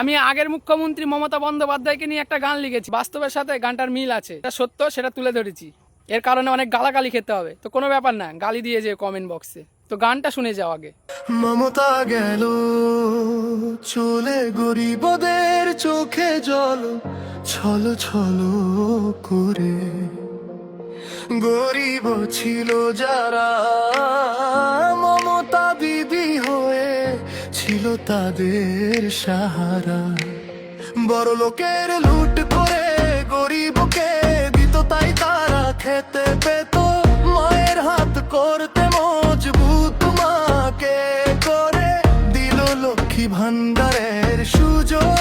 আমি আগের মুখ্যমন্ত্রী মমতা বন্দ্যোপাধ্যায়কে নিয়ে একটা গান লিখেছি, বাস্তবের সাথে গানটার মিল আছে, এটা সত্য, সেটা তুলে ধরেছি। এর কারণে অনেক গালাগালি খেতে হবে, তো কোনো ব্যাপার না, গালি দিয়ে যে কমেন্ট বক্সে। তো গানটা শুনে যাও আগে। মমতা গেল চলে, গরিবদের চোখে জল ছল ছল করে। গরিব ছিল যারা, মমতা দিদি হয়ে ছিল তাদের সাহারা। বড় লোকের লুট করে গরিবকে দিত, তাই তারা খেতে পেত। মায়ের হাত করতে মজবুত, মাকে করে দিল লক্ষ্মী ভান্ডারের সুযোগ।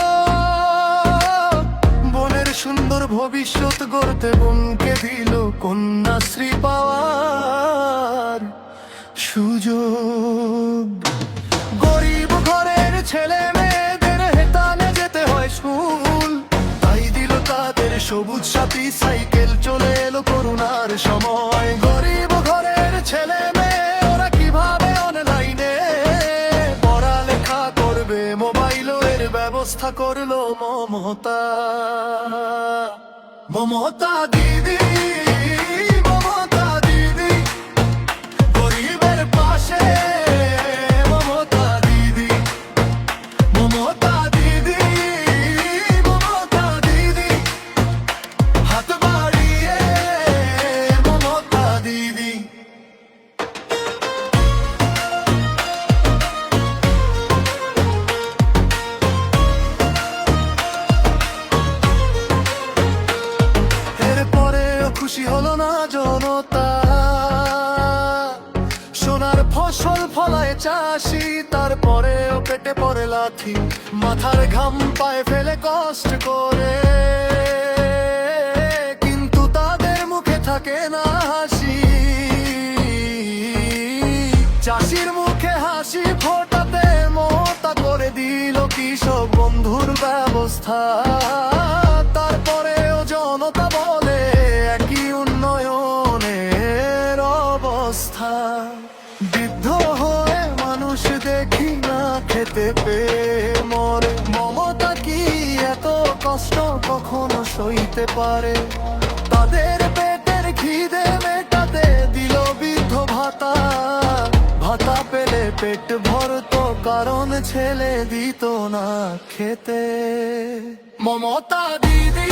বোনের সুন্দর ভবিষ্যৎ গড়তে বোনকে দিল কন্যাশ্রী পাওয়ার সুযোগ। গরিব ঘরের ছেলে মেয়েদের হেতানে যেতে হয় স্কুল, তাই দিল তাদের সবুজ সাথী সাইকেল। চলে এলো করোনার সময়, গরিব ঘরের ছেলে মেয়ে ওরা কিভাবে অনলাইনে পড়ালেখা করবে, মোবাইলের ব্যবস্থা করলো মমতা। মমতা দিদি, মমতা দিদি, গরিবের পাশে মমতা দিদি। মমতা দিদি, মমতা দিদি, হাত বাড়িয়ে মমতা দিদি। এরপরেও খুশি হলো না জনতা, সোনার ফসল ফলায় চাষি, তারপরেও পেটে পড়ে লাথি। মাথার ঘাম পায়ে ফেলে কষ্ট করে, কিন্তু তাদের মুখে থাকে না হাসি। চাষির মুখে হাসি ফোটাতে মমতা করে দিল কৃষক বন্ধুর ব্যবস্থা। তারপরেও জনতা বলে একই উন্নয়নের অবস্থা। বৃদ্ধ হয়ে মানুষ দেখি না খেতে পেয়ে মরে, মমতা কি এত কষ্ট কখনো সইতে পারে? তাদের পেটের খিদে মেটাতে দিল বৃদ্ধ ভাতা। ভাতা পেলে পেট ভরতো, কারণ ছেলে দিত না খেতে। মমতা দিদি,